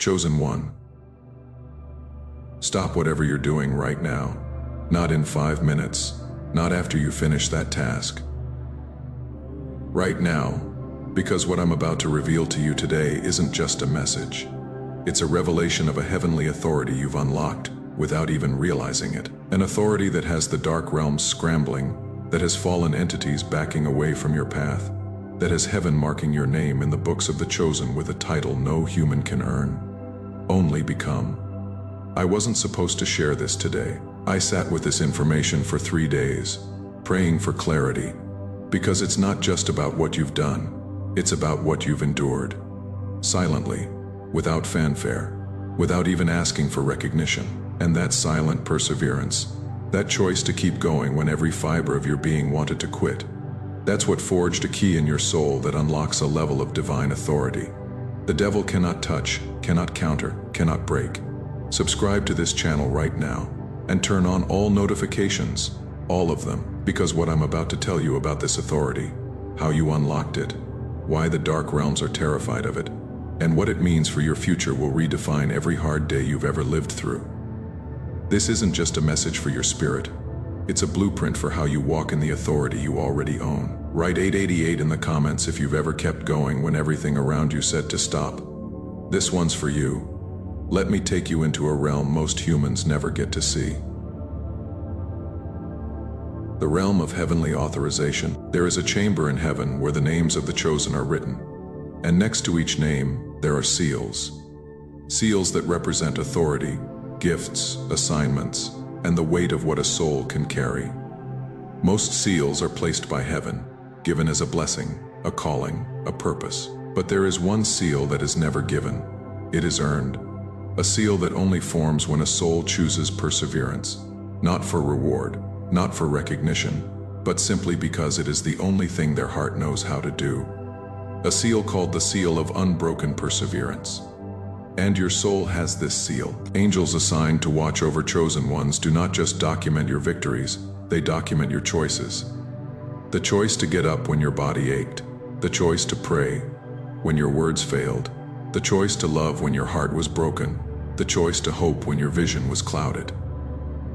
Chosen one. Stop whatever you're doing right now. Not in 5 minutes. Not after you finish that task. Right now, because what I'm about to reveal to you today isn't just a message. It's a revelation of a heavenly authority you've unlocked without even realizing it. An authority that has the dark realms scrambling, that has fallen entities backing away from your path, that has heaven marking your name in the books of the chosen with a title no human can earn, only become. I wasn't supposed to share this today. I sat with this information for 3 days, praying for clarity, because it's not just about what you've done, it's about what you've endured. Silently, without fanfare, without even asking for recognition. And that silent perseverance, that choice to keep going when every fiber of your being wanted to quit, that's what forged a key in your soul that unlocks a level of divine authority. The devil cannot touch, cannot counter, cannot break. Subscribe to this channel right now and turn on all notifications, all of them, because what I'm about to tell you about this authority, how you unlocked it, why the dark realms are terrified of it, and what it means for your future will redefine every hard day you've ever lived through. This isn't just a message for your spirit. It's a blueprint for how you walk in the authority you already own. Write 888 in the comments if you've ever kept going when everything around you said to stop. This one's for you. Let me take you into a realm most humans never get to see. The realm of heavenly authorization. There is a chamber in heaven where the names of the chosen are written. And next to each name, there are seals. Seals that represent authority, gifts, assignments, and the weight of what a soul can carry. Most seals are placed by heaven, given as a blessing, a calling, a purpose. But there is one seal that is never given. It is earned. A seal that only forms when a soul chooses perseverance, not for reward, not for recognition, but simply because it is the only thing their heart knows how to do. A seal called the seal of unbroken perseverance. And your soul has this seal. Angels assigned to watch over chosen ones do not just document your victories, they document your choices. The choice to get up when your body ached, the choice to pray when your words failed, the choice to love when your heart was broken, the choice to hope when your vision was clouded.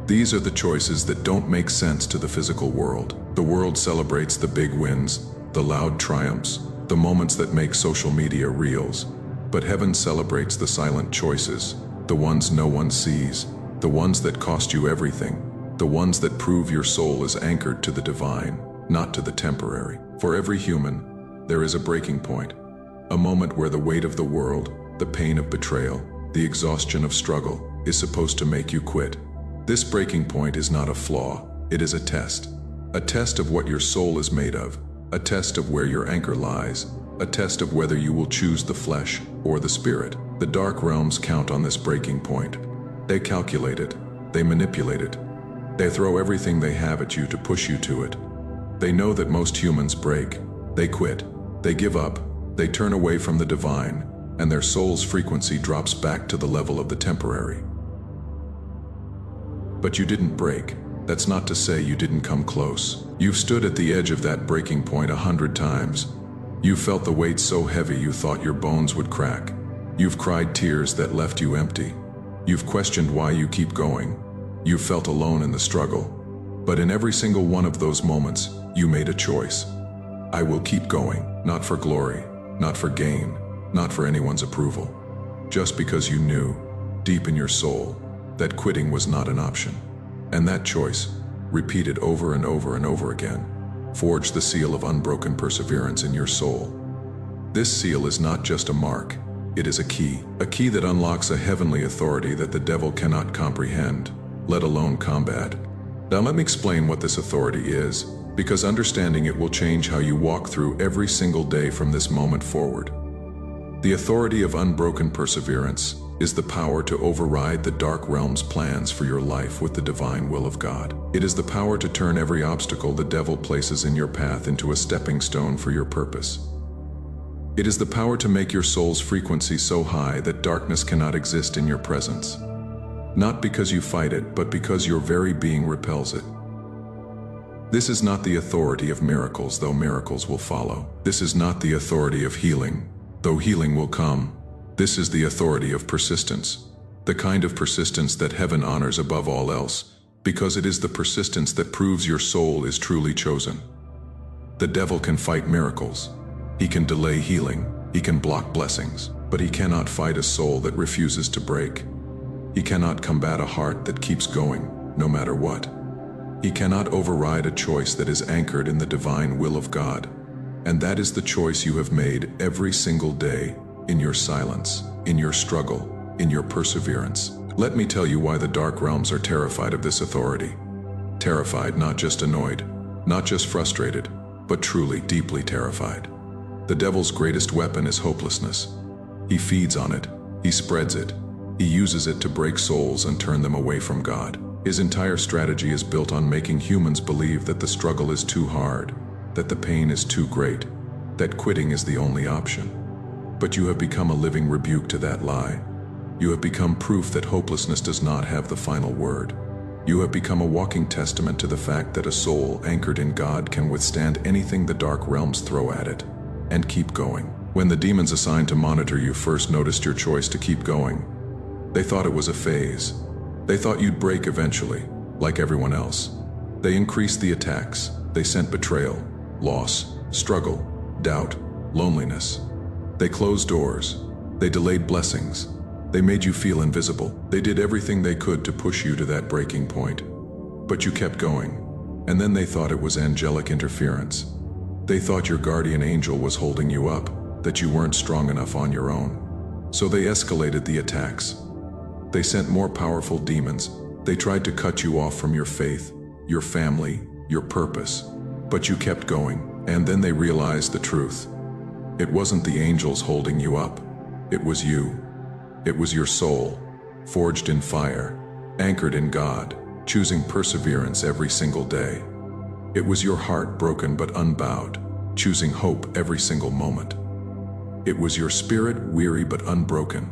These are the choices that don't make sense to the physical world. The world celebrates the big wins, the loud triumphs, the moments that make social media reels. But heaven celebrates the silent choices, the ones no one sees, the ones that cost you everything, the ones that prove your soul is anchored to the divine, not to the temporary. For every human, there is a breaking point, a moment where the weight of the world, the pain of betrayal, the exhaustion of struggle, is supposed to make you quit. This breaking point is not a flaw, it is a test of what your soul is made of, a test of where your anchor lies, a test of whether you will choose the flesh or the spirit. The dark realms count on this breaking point. They calculate it, they manipulate it, they throw everything they have at you to push you to it. They know that most humans break, they quit, they give up, they turn away from the divine, and their soul's frequency drops back to the level of the temporary. But you didn't break. That's not to say you didn't come close. You've stood at the edge of that breaking point 100 times. You felt the weight so heavy you thought your bones would crack. You've cried tears that left you empty. You've questioned why you keep going. You've felt alone in the struggle. But in every single one of those moments, you made a choice. I will keep going, not for glory, not for gain, not for anyone's approval. Just because you knew, deep in your soul, that quitting was not an option. And that choice, repeated over and over and over again, forged the seal of unbroken perseverance in your soul. This seal is not just a mark, it is a key that unlocks a heavenly authority that the devil cannot comprehend, let alone combat. Now let me explain what this authority is, because understanding it will change how you walk through every single day from this moment forward. The authority of unbroken perseverance is the power to override the dark realm's plans for your life with the divine will of God. It is the power to turn every obstacle the devil places in your path into a stepping stone for your purpose. It is the power to make your soul's frequency so high that darkness cannot exist in your presence. Not because you fight it, but because your very being repels it. This is not the authority of miracles, though miracles will follow. This is not the authority of healing, though healing will come. This is the authority of persistence, the kind of persistence that heaven honors above all else, because it is the persistence that proves your soul is truly chosen. The devil can fight miracles. He can delay healing. He can block blessings. But he cannot fight a soul that refuses to break. He cannot combat a heart that keeps going, no matter what. He cannot override a choice that is anchored in the divine will of God. And that is the choice you have made every single day, in your silence, in your struggle, in your perseverance. Let me tell you why the dark realms are terrified of this authority. Terrified, not just annoyed, not just frustrated, but truly, deeply terrified. The devil's greatest weapon is hopelessness. He feeds on it, he spreads it, he uses it to break souls and turn them away from God. His entire strategy is built on making humans believe that the struggle is too hard, that the pain is too great, that quitting is the only option. But you have become a living rebuke to that lie. You have become proof that hopelessness does not have the final word. You have become a walking testament to the fact that a soul anchored in God can withstand anything the dark realms throw at it, and keep going. When the demons assigned to monitor you first noticed your choice to keep going, they thought it was a phase. They thought you'd break eventually, like everyone else. They increased the attacks. They sent betrayal, loss, struggle, doubt, loneliness. They closed doors. They delayed blessings. They made you feel invisible. They did everything they could to push you to that breaking point. But you kept going. And then they thought it was angelic interference. They thought your guardian angel was holding you up, that you weren't strong enough on your own. So they escalated the attacks. They sent more powerful demons. They tried to cut you off from your faith, your family, your purpose. But you kept going. And then they realized the truth. It wasn't the angels holding you up. It was you. It was your soul, forged in fire, anchored in God, choosing perseverance every single day. It was your heart broken but unbowed, choosing hope every single moment. It was your spirit weary but unbroken,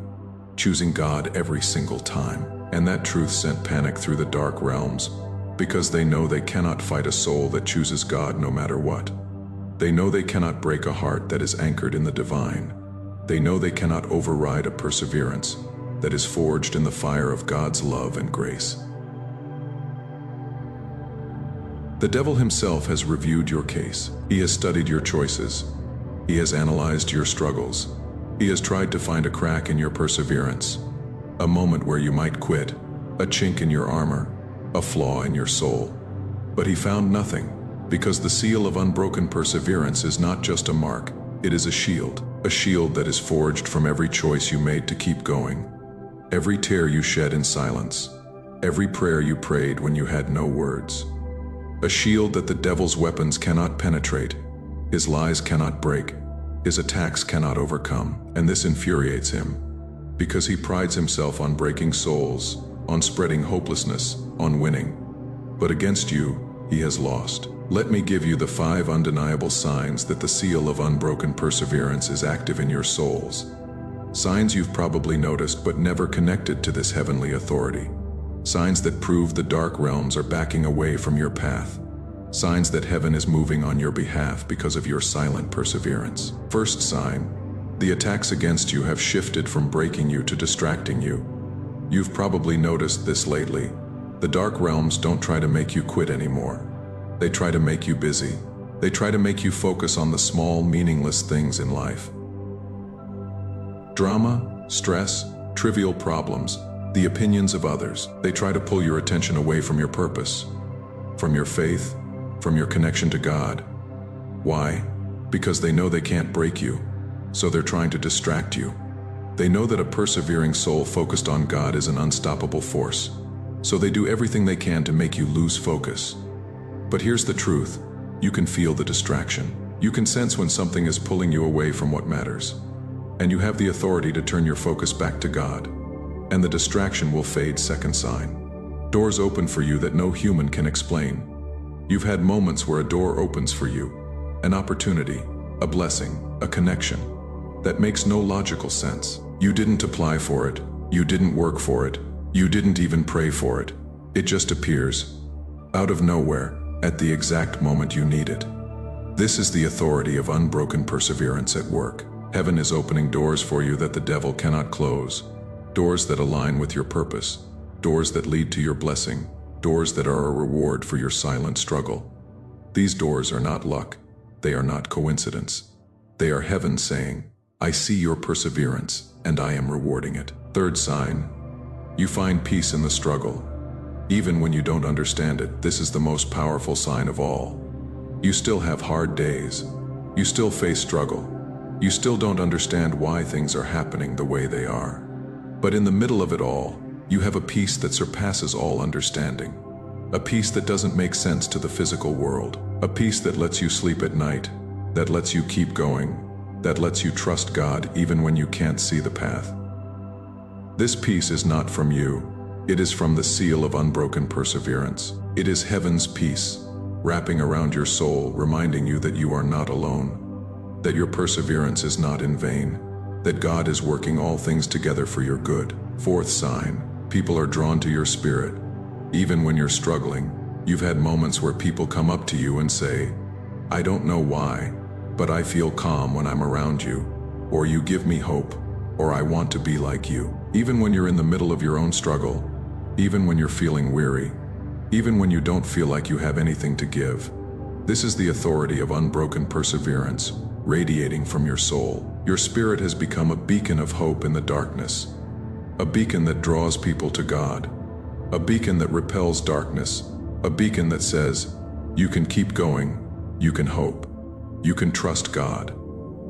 choosing God every single time. And that truth sent panic through the dark realms, because they know they cannot fight a soul that chooses God no matter what. They know they cannot break a heart that is anchored in the divine. They know they cannot override a perseverance that is forged in the fire of God's love and grace. The devil himself has reviewed your case. He has studied your choices. He has analyzed your struggles. He has tried to find a crack in your perseverance, a moment where you might quit, a chink in your armor, a flaw in your soul. But he found nothing, because the seal of unbroken perseverance is not just a mark, it is a shield that is forged from every choice you made to keep going, every tear you shed in silence, every prayer you prayed when you had no words. A shield that the devil's weapons cannot penetrate, his lies cannot break, his attacks cannot overcome. And this infuriates him, because he prides himself on breaking souls, on spreading hopelessness, on winning. But against you, he has lost. Let me give you the 5 undeniable signs that the seal of unbroken perseverance is active in your souls. Signs you've probably noticed but never connected to this heavenly authority. Signs that prove the dark realms are backing away from your path. Signs that heaven is moving on your behalf because of your silent perseverance. First sign, the attacks against you have shifted from breaking you to distracting you. You've probably noticed this lately. The dark realms don't try to make you quit anymore. They try to make you busy. They try to make you focus on the small, meaningless things in life. Drama, stress, trivial problems, the opinions of others. They try to pull your attention away from your purpose, from your faith, from your connection to God. Why? Because they know they can't break you, so they're trying to distract you. They know that a persevering soul focused on God is an unstoppable force, so they do everything they can to make you lose focus. But here's the truth. You can feel the distraction. You can sense when something is pulling you away from what matters. And you have the authority to turn your focus back to God. And the distraction will fade. Second sign. Doors open for you that no human can explain. You've had moments where a door opens for you. An opportunity, a blessing, a connection that makes no logical sense. You didn't apply for it. You didn't work for it. You didn't even pray for it. It just appears, out of nowhere, at the exact moment you need it. This is the authority of unbroken perseverance at work. Heaven is opening doors for you that the devil cannot close. Doors that align with your purpose. Doors that lead to your blessing. Doors that are a reward for your silent struggle. These doors are not luck. They are not coincidence. They are heaven saying, I see your perseverance, and I am rewarding it. Third sign, you find peace in the struggle. Even when you don't understand it, this is the most powerful sign of all. You still have hard days. You still face struggle. You still don't understand why things are happening the way they are. But in the middle of it all, you have a peace that surpasses all understanding. A peace that doesn't make sense to the physical world. A peace that lets you sleep at night, that lets you keep going, that lets you trust God even when you can't see the path. This peace is not from you. It is from the seal of unbroken perseverance. It is heaven's peace, wrapping around your soul, reminding you that you are not alone, that your perseverance is not in vain, that God is working all things together for your good. Fourth sign, people are drawn to your spirit. Even when you're struggling, you've had moments where people come up to you and say, I don't know why, but I feel calm when I'm around you, or you give me hope, or I want to be like you. Even when you're in the middle of your own struggle, even when you're feeling weary, even when you don't feel like you have anything to give, this is the authority of unbroken perseverance, radiating from your soul. Your spirit has become a beacon of hope in the darkness, a beacon that draws people to God, a beacon that repels darkness, a beacon that says, you can keep going, you can hope, you can trust God.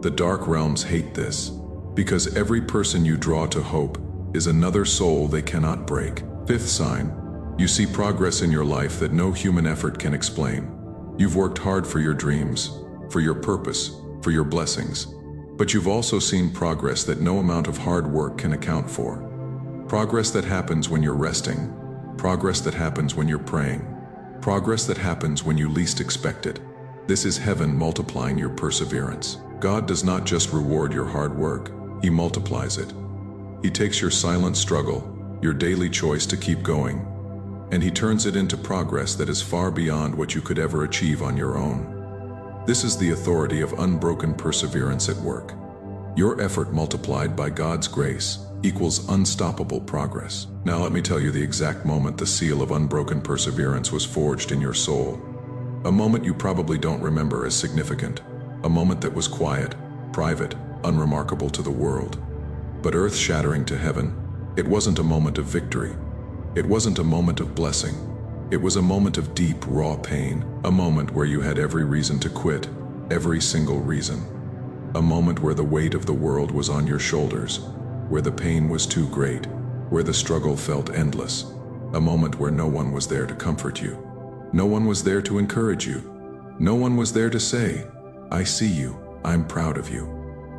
The dark realms hate this, because every person you draw to hope is another soul they cannot break. Fifth sign, you see progress in your life that no human effort can explain. You've worked hard for your dreams, for your purpose, for your blessings, but you've also seen progress that no amount of hard work can account for. Progress that happens when you're resting, progress that happens when you're praying, progress that happens when you least expect it. This is heaven multiplying your perseverance. God does not just reward your hard work, He multiplies it. He takes your silent struggle, your daily choice to keep going, and He turns it into progress that is far beyond what you could ever achieve on your own. This is the authority of unbroken perseverance at work. Your effort multiplied by God's grace equals unstoppable progress. Now let me tell you the exact moment the seal of unbroken perseverance was forged in your soul. A moment you probably don't remember as significant. A moment that was quiet, private, unremarkable to the world, but earth-shattering to heaven. It wasn't a moment of victory. It wasn't a moment of blessing. It was a moment of deep, raw pain. A moment where you had every reason to quit, every single reason. A moment where the weight of the world was on your shoulders, where the pain was too great, where the struggle felt endless. A moment where no one was there to comfort you. No one was there to encourage you. No one was there to say, I see you, I'm proud of you.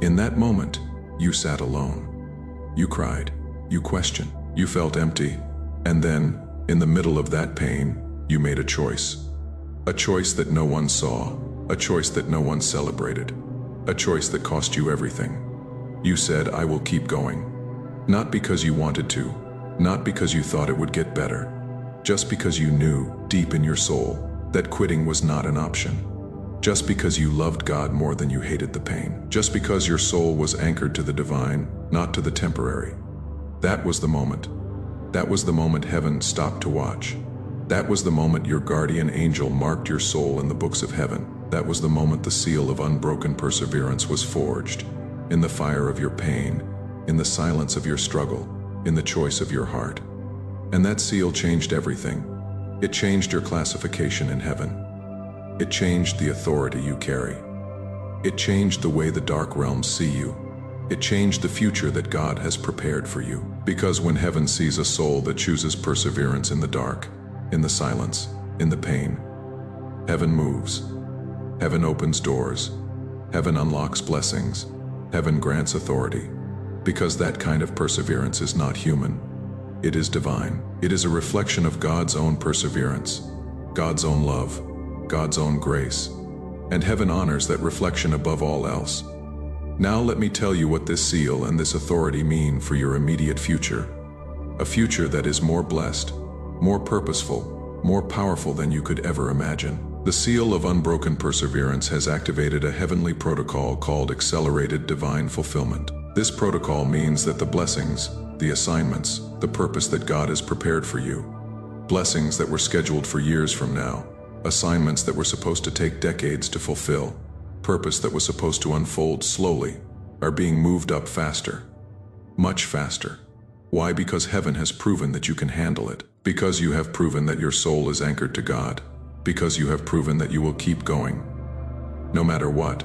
In that moment, you sat alone. You cried, you questioned, you felt empty, and then, in the middle of that pain, you made a choice. A choice that no one saw, a choice that no one celebrated, a choice that cost you everything. You said, I will keep going. Not because you wanted to, not because you thought it would get better, just because you knew, deep in your soul, that quitting was not an option. Just because you loved God more than you hated the pain. Just because your soul was anchored to the divine, not to the temporary. That was the moment. That was the moment heaven stopped to watch. That was the moment your guardian angel marked your soul in the books of heaven. That was the moment the seal of unbroken perseverance was forged. In the fire of your pain, in the silence of your struggle, in the choice of your heart. And that seal changed everything. It changed your classification in heaven. It changed the authority you carry. It changed the way the dark realms see you. It changed the future that God has prepared for you. Because when heaven sees a soul that chooses perseverance in the dark, in the silence, in the pain, heaven moves. Heaven opens doors. Heaven unlocks blessings. Heaven grants authority. Because that kind of perseverance is not human. It is divine. It is a reflection of God's own perseverance, God's own love, God's own grace, and heaven honors that reflection above all else. Now let me tell you what this seal and this authority mean for your immediate future. A future that is more blessed, more purposeful, more powerful than you could ever imagine. The seal of unbroken perseverance has activated a heavenly protocol called Accelerated Divine Fulfillment. This protocol means that the blessings, the assignments, the purpose that God has prepared for you, blessings that were scheduled for years from now, assignments that were supposed to take decades to fulfill, purpose that was supposed to unfold slowly, are being moved up faster. Much faster. Why? Because heaven has proven that you can handle it. Because you have proven that your soul is anchored to God. Because you have proven that you will keep going. No matter what,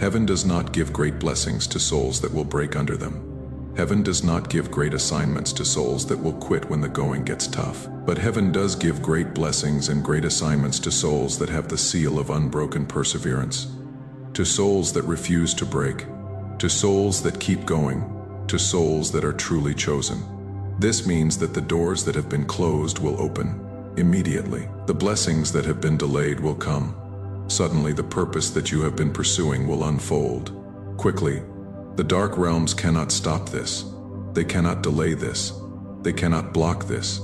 heaven does not give great blessings to souls that will break under them. Heaven does not give great assignments to souls that will quit when the going gets tough. But heaven does give great blessings and great assignments to souls that have the seal of unbroken perseverance. To souls that refuse to break. To souls that keep going. To souls that are truly chosen. This means that the doors that have been closed will open. Immediately, the blessings that have been delayed will come. Suddenly, the purpose that you have been pursuing will unfold. Quickly, the dark realms cannot stop this. They cannot delay this. They cannot block this.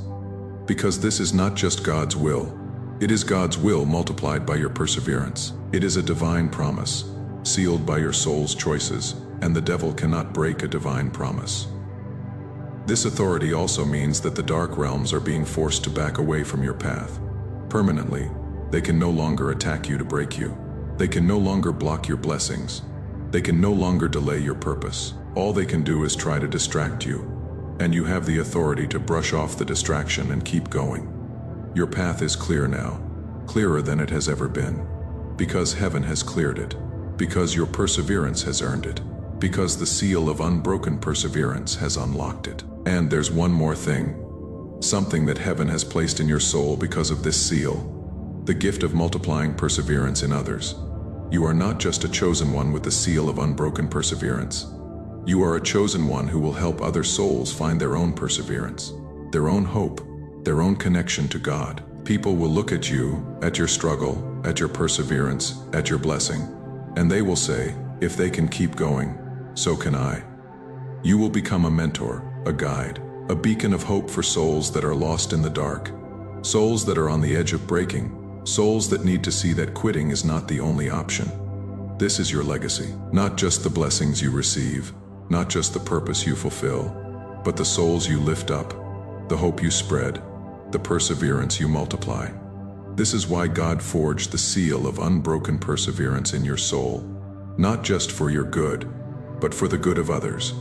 Because this is not just God's will. It is God's will multiplied by your perseverance. It is a divine promise, sealed by your soul's choices, and the devil cannot break a divine promise. This authority also means that the dark realms are being forced to back away from your path. Permanently, they can no longer attack you to break you. They can no longer block your blessings. They can no longer delay your purpose. All they can do is try to distract you, and you have the authority to brush off the distraction and keep going. Your path is clear now, clearer than it has ever been, because heaven has cleared it, because your perseverance has earned it, because the seal of unbroken perseverance has unlocked it. And there's one more thing, something that heaven has placed in your soul because of this seal, the gift of multiplying perseverance in others. You are not just a chosen one with the seal of unbroken perseverance. You are a chosen one who will help other souls find their own perseverance, their own hope, their own connection to God. People will look at you, at your struggle, at your perseverance, at your blessing, and they will say, if they can keep going, so can I. You will become a mentor, a guide, a beacon of hope for souls that are lost in the dark, souls that are on the edge of breaking, souls that need to see that quitting is not the only option. This is your legacy, not just the blessings you receive, not just the purpose you fulfill, but the souls you lift up, the hope you spread, the perseverance you multiply. This is why God forged the seal of unbroken perseverance in your soul, not just for your good, but for the good of others.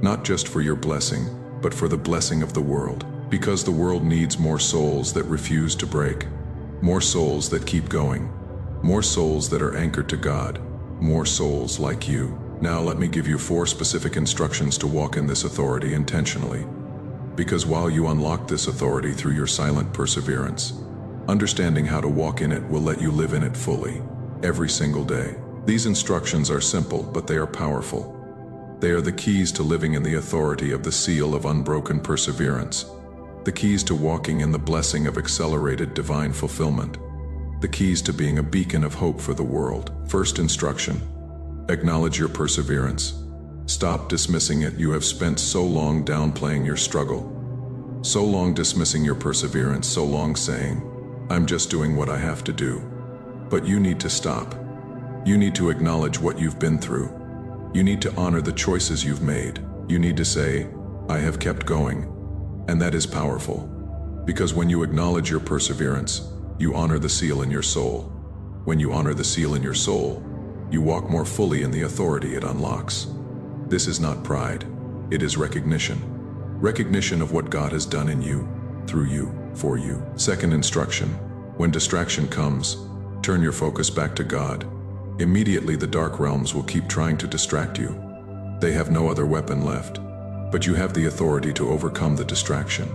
Not just for your blessing, but for the blessing of the world. Because the world needs more souls that refuse to break, more souls that keep going, more souls that are anchored to God, more souls like you. Now let me give you 4 specific instructions to walk in this authority intentionally. Because while you unlock this authority through your silent perseverance, understanding how to walk in it will let you live in it fully, every single day. These instructions are simple, but they are powerful. They are the keys to living in the authority of the seal of unbroken perseverance, the keys to walking in the blessing of accelerated divine fulfillment, the keys to being a beacon of hope for the world. First instruction: acknowledge your perseverance. Stop dismissing it. You have spent so long downplaying your struggle, so long dismissing your perseverance, so long saying, I'm just doing what I have to do. But you need to stop. You need to acknowledge what you've been through. You need to honor the choices you've made. You need to say, I have kept going. And that is powerful. Because when you acknowledge your perseverance, you honor the seal in your soul. When you honor the seal in your soul, you walk more fully in the authority it unlocks. This is not pride. It is recognition. Recognition of what God has done in you, through you, for you. Second instruction: when distraction comes, turn your focus back to God. Immediately the dark realms will keep trying to distract you. They have no other weapon left, but you have the authority to overcome the distraction.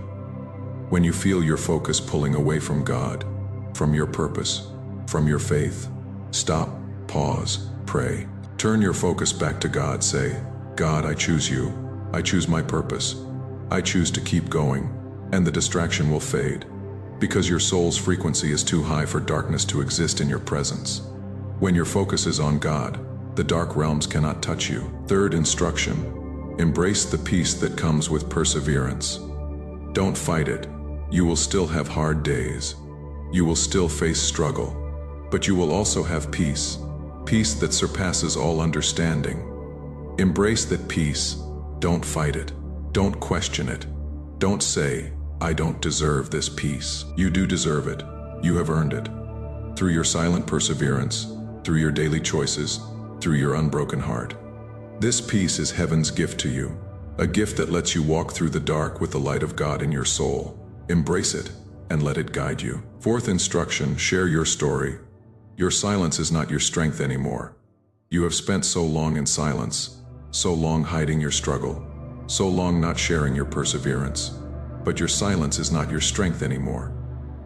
When you feel your focus pulling away from God, from your purpose, from your faith, stop, pause, pray. Turn your focus back to God. Say, God, I choose you. I choose my purpose. I choose to keep going, and the distraction will fade, because your soul's frequency is too high for darkness to exist in your presence. When your focus is on God, the dark realms cannot touch you. Third instruction: embrace the peace that comes with perseverance. Don't fight it. You will still have hard days. You will still face struggle. But you will also have peace, peace that surpasses all understanding. Embrace that peace. Don't fight it. Don't question it. Don't say, "I don't deserve this peace." You do deserve it. You have earned it. Through your silent perseverance, through your daily choices, through your unbroken heart. This peace is heaven's gift to you, a gift that lets you walk through the dark with the light of God in your soul. Embrace it and let it guide you. Fourth instruction, share your story. Your silence is not your strength anymore. You have spent so long in silence, so long hiding your struggle, so long not sharing your perseverance. But your silence is not your strength anymore.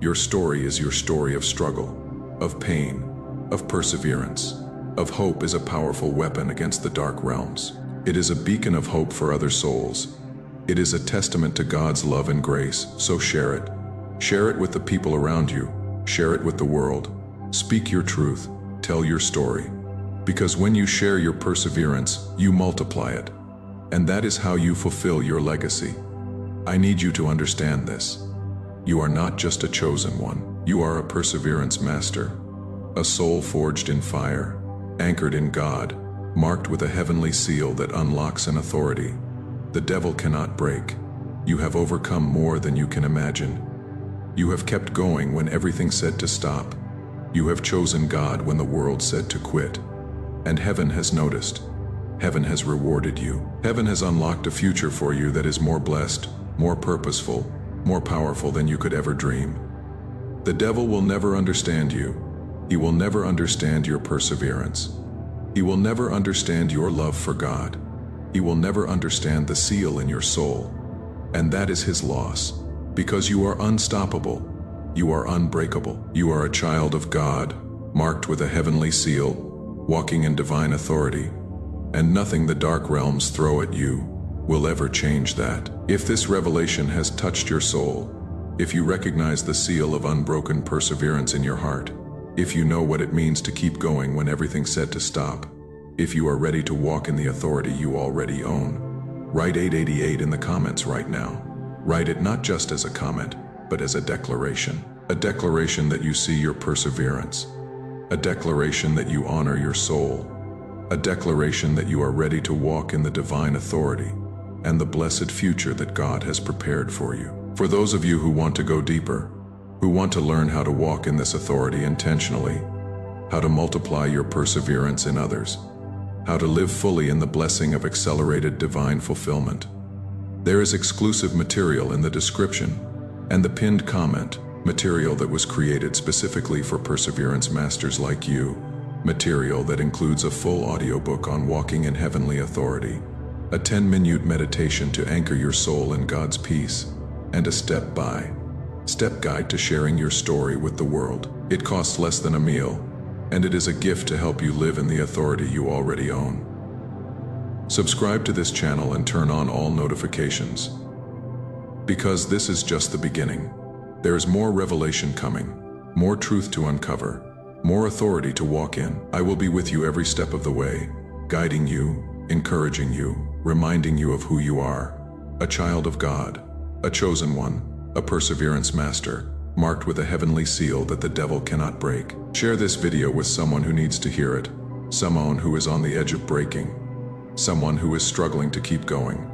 Your story is your story of struggle, of pain, of perseverance, of hope. Is a powerful weapon against the dark realms. It is a beacon of hope for other souls. It is a testament to God's love and grace, so share it. Share it with the people around you. Share it with the world. Speak your truth. Tell your story. Because when you share your perseverance, you multiply it. And that is how you fulfill your legacy. I need you to understand this. You are not just a chosen one. You are a perseverance master. A soul forged in fire, anchored in God, marked with a heavenly seal that unlocks an authority the devil cannot break. You have overcome more than you can imagine. You have kept going when everything said to stop. You have chosen God when the world said to quit. And heaven has noticed. Heaven has rewarded you. Heaven has unlocked a future for you that is more blessed, more purposeful, more powerful than you could ever dream. The devil will never understand you. He will never understand your perseverance. He will never understand your love for God. He will never understand the seal in your soul. And that is his loss. Because you are unstoppable. You are unbreakable. You are a child of God, marked with a heavenly seal, walking in divine authority. And nothing the dark realms throw at you will ever change that. If this revelation has touched your soul, if you recognize the seal of unbroken perseverance in your heart, if you know what it means to keep going when everything said to stop, if you are ready to walk in the authority you already own, write 888 in the comments right now. Write it not just as a comment, but as a declaration. A declaration that you see your perseverance. A declaration that you honor your soul. A declaration that you are ready to walk in the divine authority and the blessed future that God has prepared for you. For those of you who want to go deeper, who want to learn how to walk in this authority intentionally, how to multiply your perseverance in others, how to live fully in the blessing of accelerated divine fulfillment, there is exclusive material in the description and the pinned comment, material that was created specifically for perseverance masters like you, material that includes a full audiobook on walking in heavenly authority, a 10-minute meditation to anchor your soul in God's peace, and a step-by-step guide to sharing your story with the world. It costs less than a meal, and it is a gift to help you live in the authority you already own. Subscribe to this channel and turn on all notifications. Because this is just the beginning. There is more revelation coming, more truth to uncover, more authority to walk in. I will be with you every step of the way, guiding you, encouraging you, reminding you of who you are, a child of God, a chosen one, a perseverance master, marked with a heavenly seal that the devil cannot break. Share this video with someone who needs to hear it, someone who is on the edge of breaking, someone who is struggling to keep going,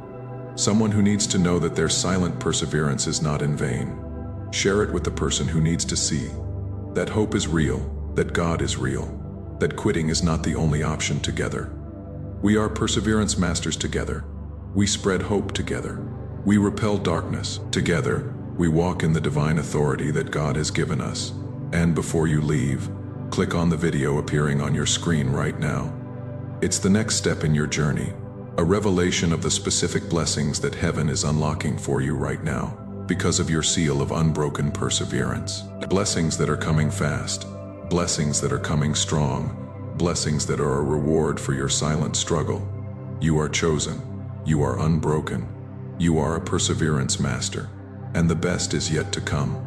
someone who needs to know that their silent perseverance is not in vain. Share it with the person who needs to see that hope is real, that God is real, that quitting is not the only option together. We are perseverance masters together. We spread hope together. We repel darkness together. We walk in the divine authority that God has given us. And before you leave, click on the video appearing on your screen right now. It's the next step in your journey, a revelation of the specific blessings that heaven is unlocking for you right now because of your seal of unbroken perseverance. Blessings that are coming fast, blessings that are coming strong, blessings that are a reward for your silent struggle. You are chosen. You are unbroken. You are a perseverance master. And the best is yet to come.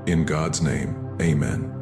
In God's name, amen.